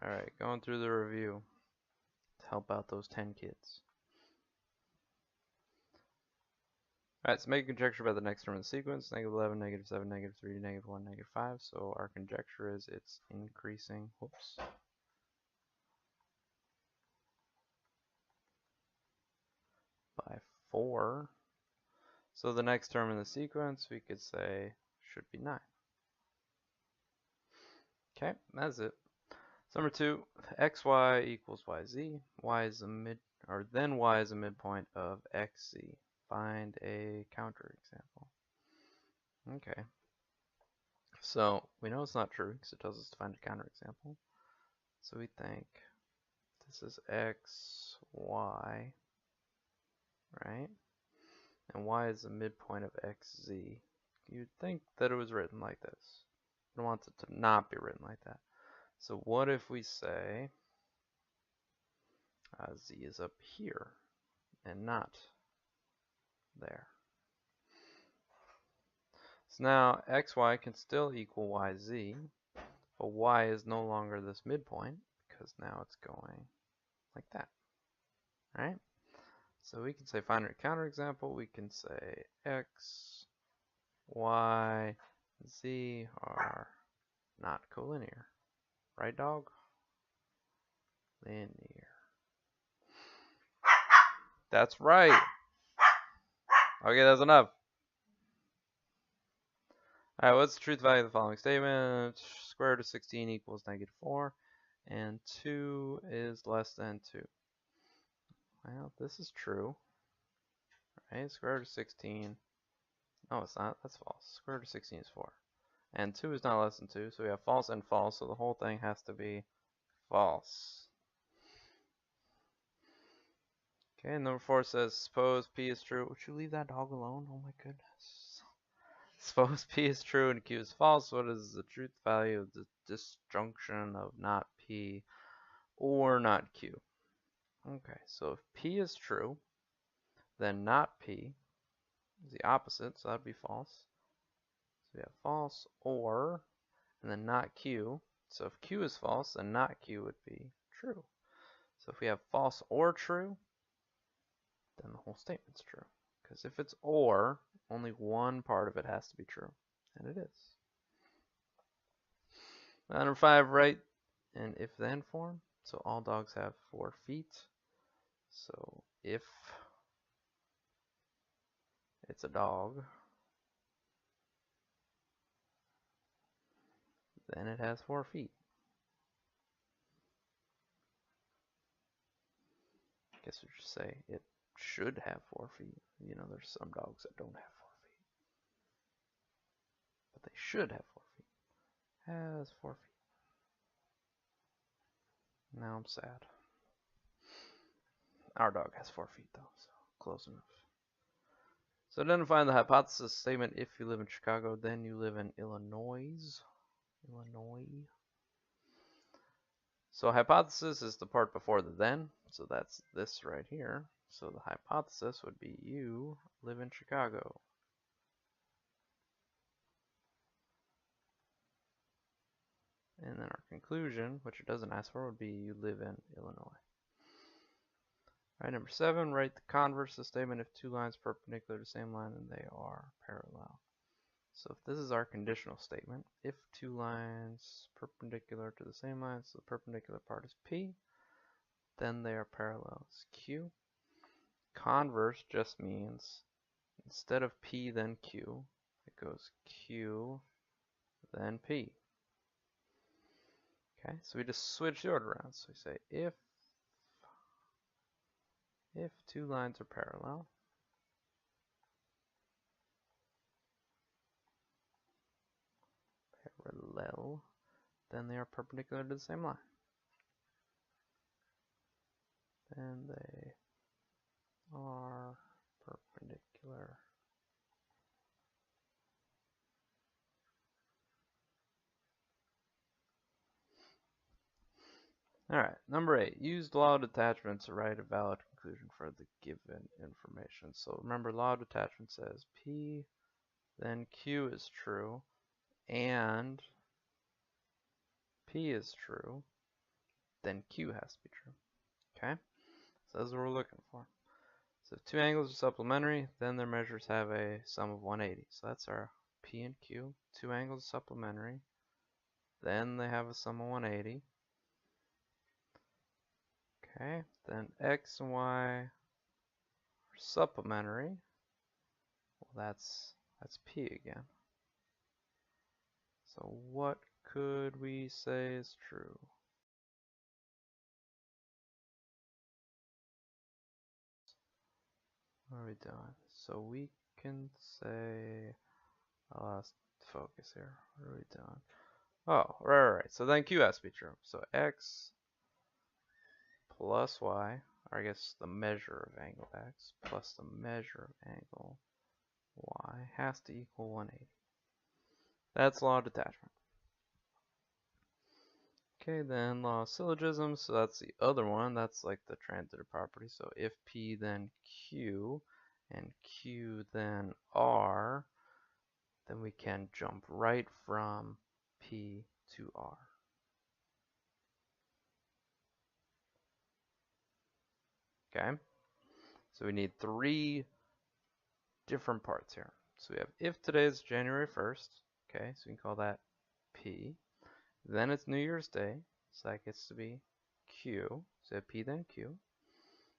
Alright, going through the review to help out those 10 kids. Alright, so make a conjecture about the next term in the sequence, negative 11, negative 7, negative 3, negative 1, negative 5. So our conjecture is it's increasing, whoops, by 4. So the next term in the sequence, we could say, should be 9. Okay, that's it. So number 2, xy equals yz. Y is then y is a midpoint of xz. Find a counterexample. Okay. So we know it's not true because it tells us to find a counterexample. So we think this is x, y, right? And y is the midpoint of xz. You'd think that it was written like this. I want it to not be written like that. So what if we say z is up here and not there? So now xy can still equal yz, but y is no longer this midpoint because now it's going like that. Alright? So we can say find a counterexample. We can say x, y, z are not collinear. Right, dog? Linear. That's right. Okay, that's enough. Alright, what's the truth value of the following statement? Square root of 16 equals negative 4, and 2 is less than 2. Well, this is true. Right, square root of 16. No, it's not. That's false. Square root of 16 is 4. And 2 is not less than 2, so we have false and false, so the whole thing has to be false. Okay, and number 4 says, suppose P is true. Would you leave that dog alone? Oh my goodness. Suppose P is true and Q is false. What is the truth value of the disjunction of not P or not Q? Okay, so if P is true, then not P is the opposite, so that would be false. So we have false or, and then not Q. So if Q is false, then not Q would be true. So if we have false or true, then the whole statement's true. Because if it's or, only one part of it has to be true, and it is. Number 5, write an if-then form. So all dogs have 4 feet. So if it's a dog, then it has 4 feet. I guess we should say it should have 4 feet. You know, there's some dogs that don't have 4 feet. But they should have 4 feet. Has 4 feet. Now I'm sad. Our dog has 4 feet though, so close enough. So identify the hypothesis statement. If you live in Chicago, then you live in Illinois. So hypothesis is the part before the then. So that's this right here. So the hypothesis would be you live in Chicago. And then our conclusion, which it doesn't ask for, would be you live in Illinois. Alright, number 7, write the converse of the statement. If two lines perpendicular to the same line, then they are parallel. So if this is our conditional statement, if two lines perpendicular to the same line, so the perpendicular part is P, then they are parallel. It's Q. Converse just means instead of P then Q, it goes Q then P. Okay, so we just switch the order around. So we say if two lines are parallel, then they are perpendicular to the same line. Then they are perpendicular. Alright, number 8. Use the law of detachment to write a valid conclusion for the given information. So remember, law of detachment says P, then Q is true, and P is true, then Q has to be true. Okay? So that's what we're looking for. So if two angles are supplementary, then their measures have a sum of 180. So that's our P and Q. Two angles are supplementary. Then they have a sum of 180. Okay, then X and Y are supplementary. Well, that's P again. So what could we say is true? What are we doing? So we can say, I lost focus here. What are we doing? Oh, right. So then Q has to be true. So X plus Y, or I guess the measure of angle X plus the measure of angle Y has to equal 180. That's law of detachment. Okay, then law of syllogism, so that's the other one. That's like the transitive property. So if P then Q and Q then R, then we can jump right from P to R. Okay, so we need three different parts here. So we have if today is January 1st, okay, so we can call that P. Then it's New Year's Day, so that gets to be Q. So we have P then Q.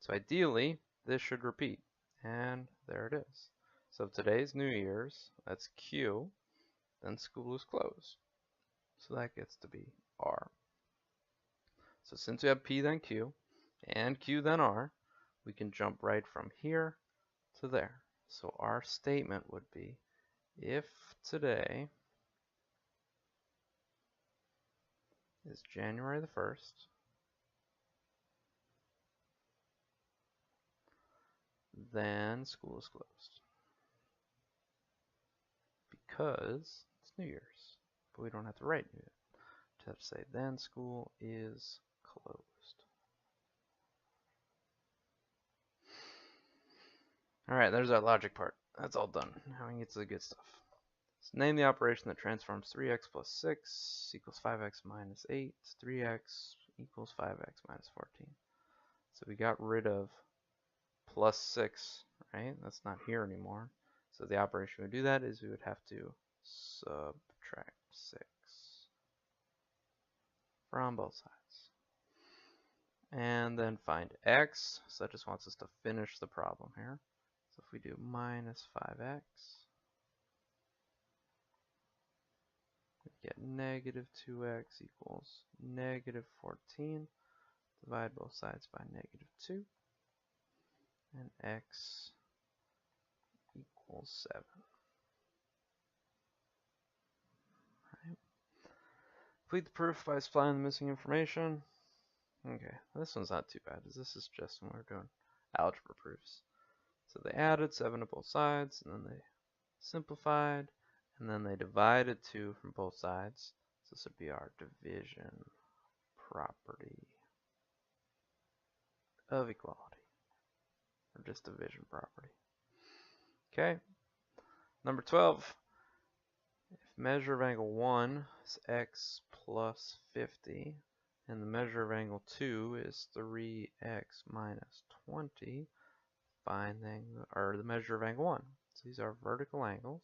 So ideally, this should repeat, and there it is. So if today's New Year's, that's Q, then school is closed. So that gets to be R. So since we have P then Q, and Q then R, we can jump right from here to there. So our statement would be, if today is January the 1st, then school is closed. Because it's New Year's. But we don't have to write New Year's. We have to say, then school is closed. Alright, there's our logic part. That's all done. Now we can get to the good stuff. So name the operation that transforms 3x plus 6 equals 5x minus 8. 3x equals 5x minus 14. So we got rid of plus 6, right? That's not here anymore. So the operation we would do that is we would have to subtract 6 from both sides. And then find x. So that just wants us to finish the problem here. So if we do minus 5x, we get negative 2x equals negative 14. Divide both sides by negative 2. And x equals 7. Right. Complete the proof by supplying the missing information. Okay, this one's not too bad. This is just when we're doing algebra proofs. So they added 7 to both sides, and then they simplified, and then they divided 2 from both sides. So this would be our division property of equality, or just division property. Okay, number 12. If measure of angle 1 is x plus 50, and the measure of angle 2 is 3x minus 20, find the measure of angle 1. So these are vertical angles.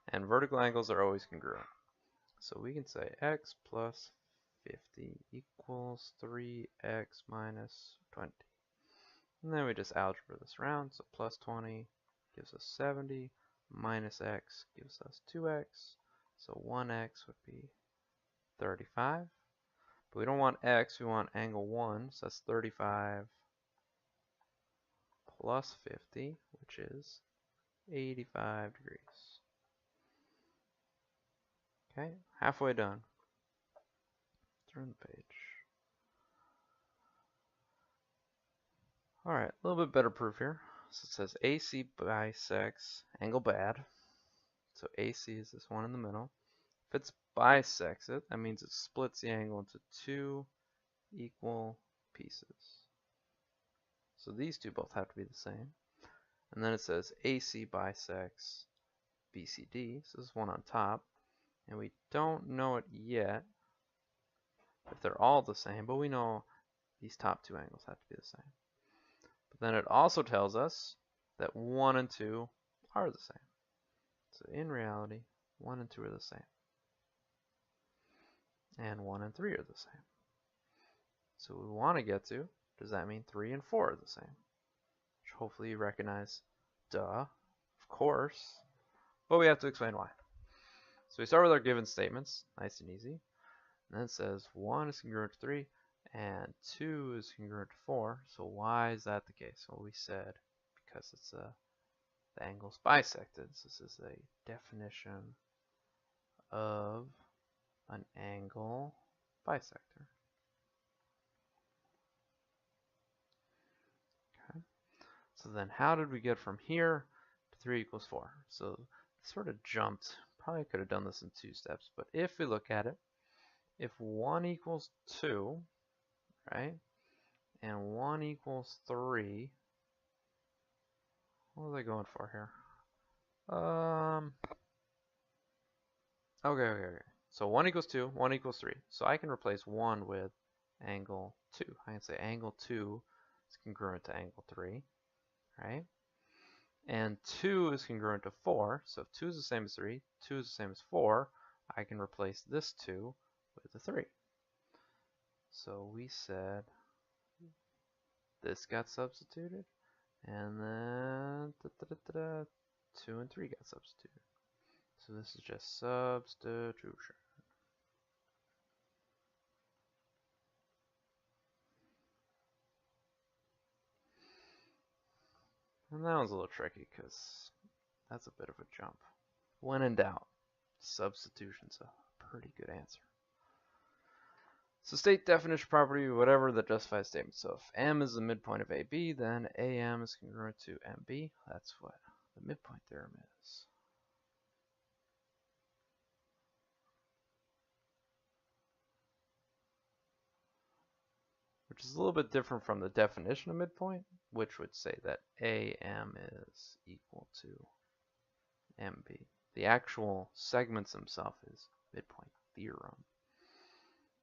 And vertical angles are always congruent. So we can say x plus 50 equals 3x minus 20. And then we just algebra this around. So plus 20 gives us 70, minus x gives us 2x. So 1x would be 35. But we don't want x, we want angle 1. So that's 35 plus 50, which is 85 degrees. Okay, halfway done. Turn the page. Alright, a little bit better proof here. So it says AC bisects angle bad. So AC is this one in the middle. If it bisects it, that means it splits the angle into 2 equal pieces. So these two both have to be the same. And then it says AC bisects BCD. So this one on top. And we don't know it yet if they're all the same, but we know these top two angles have to be the same. But then it also tells us that 1 and 2 are the same. So in reality, 1 and 2 are the same. And 1 and 3 are the same. So we want to get to, does that mean 3 and 4 are the same? Which hopefully you recognize, duh, of course. But we have to explain why. So we start with our given statements, nice and easy. And then it says 1 is congruent to 3 and 2 is congruent to 4. So why is that the case? Well, we said because it's the angle's bisected. So this is a definition of an angle bisector. Okay. So then how did we get from here to 3 equals 4? So sort of jumped. Probably could have done this in 2 steps, but if we look at it, if 1 equals 2, right, and 1 equals 3, what was I going for here? Okay. So 1 equals 2, 1 equals 3. So I can replace 1 with angle 2. I can say angle 2 is congruent to angle 3, right? And 2 is congruent to 4. So if 2 is the same as 3, 2 is the same as 4, I can replace this 2 with a 3. So we said this got substituted, and then 2 and 3 got substituted. So this is just substitution. And that one's a little tricky because that's a bit of a jump. When in doubt, substitution's a pretty good answer. So state definition property, whatever that justifies statement. So if M is the midpoint of AB, then AM is congruent to MB. That's what the midpoint theorem is. Which is a little bit different from the definition of midpoint, which would say that AM is equal to MB. The actual segments themselves is midpoint theorem.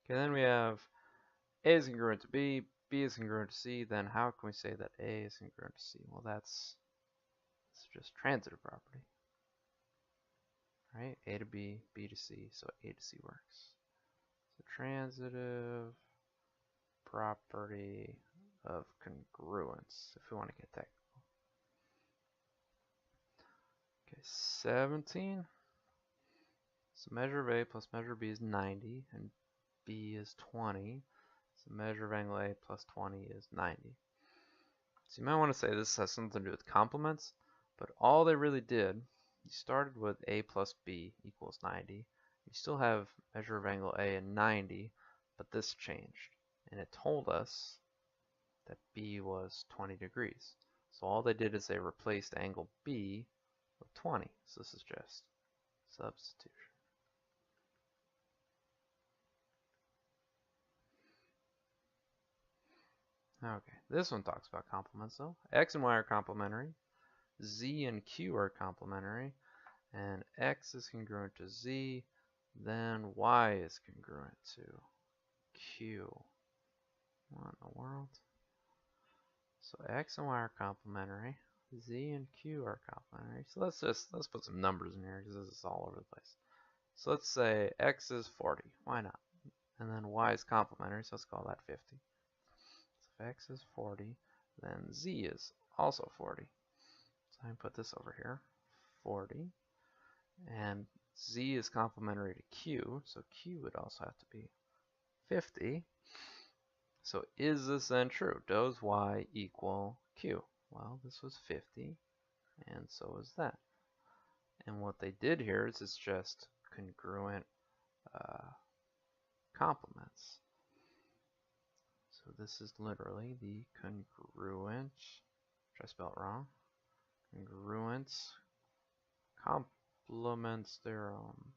Okay, then we have A is congruent to B, B is congruent to C. Then how can we say that A is congruent to C? Well, that's just transitive property, right? A to B, B to C, so A to C works. So transitive property of congruence, if we want to get technical. Okay, 17. So measure of A plus measure of B is 90, and B is 20. So measure of angle A plus 20 is 90. So you might want to say this has something to do with complements, but all they really did, you started with A plus B equals 90. You still have measure of angle A and 90, but this changed. And it told us that B was 20 degrees. So all they did is they replaced angle B with 20. So this is just substitution. Okay, this one talks about complements though. X and Y are complementary. Z and Q are complementary. And X is congruent to Z, then Y is congruent to Q. What in the world? So X and Y are complementary. Z and Q are complementary. So let's put some numbers in here because this is all over the place. So let's say X is 40. Why not? And then Y is complementary, so let's call that 50. So if X is 40, then Z is also 40. So I can put this over here, 40. And Z is complementary to Q, so Q would also have to be 50. So is this then true? Does Y equal Q? Well, this was 50, and so is that. And what they did here is it's just congruent complements. So this is literally the congruent, should I spell it wrong? Congruent complements theorem.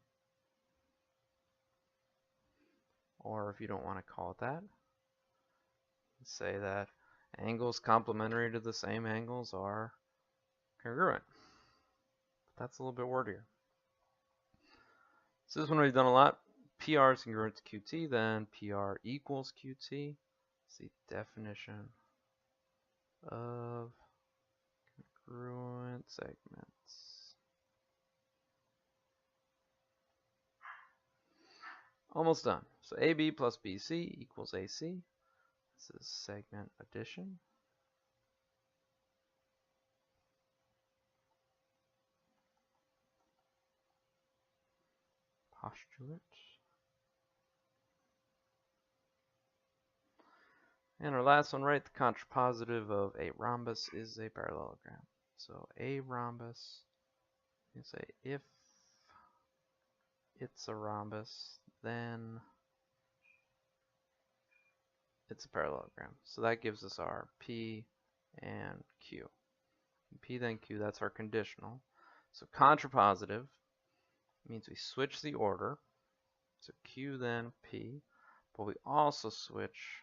Or if you don't want to call it that, say that angles complementary to the same angles are congruent. But that's a little bit wordier. So this one we've done a lot. PR is congruent to QT, then PR equals QT. It's the definition of congruent segments. Almost done. So AB plus BC equals AC. This is segment addition. Postulate. And our last one, right, the contrapositive of a rhombus is a parallelogram. So a rhombus, you say if it's a rhombus, then it's a parallelogram. So that gives us our P and Q. P then Q, that's our conditional. So contrapositive means we switch the order. So Q then P, but we also switch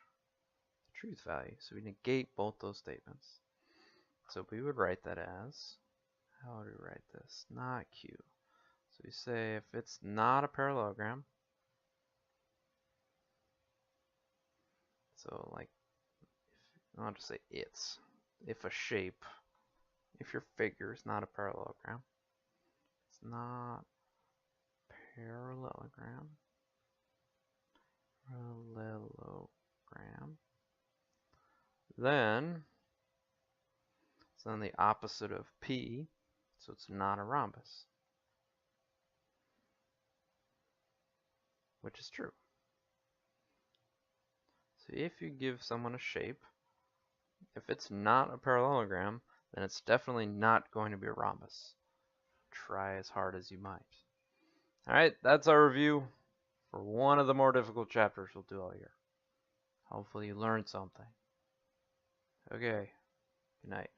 the truth value. So we negate both those statements. So we would write that as, how would we write this? Not Q. So we say if it's not a parallelogram, so like, I'll just say it's. If a shape, if your figure is not a parallelogram, it's not parallelogram, then it's on the opposite of P, so it's not a rhombus, which is true. So if you give someone a shape, if it's not a parallelogram, then it's definitely not going to be a rhombus. Try as hard as you might. Alright, that's our review for one of the more difficult chapters we'll do all year. Hopefully you learned something. Okay, good night.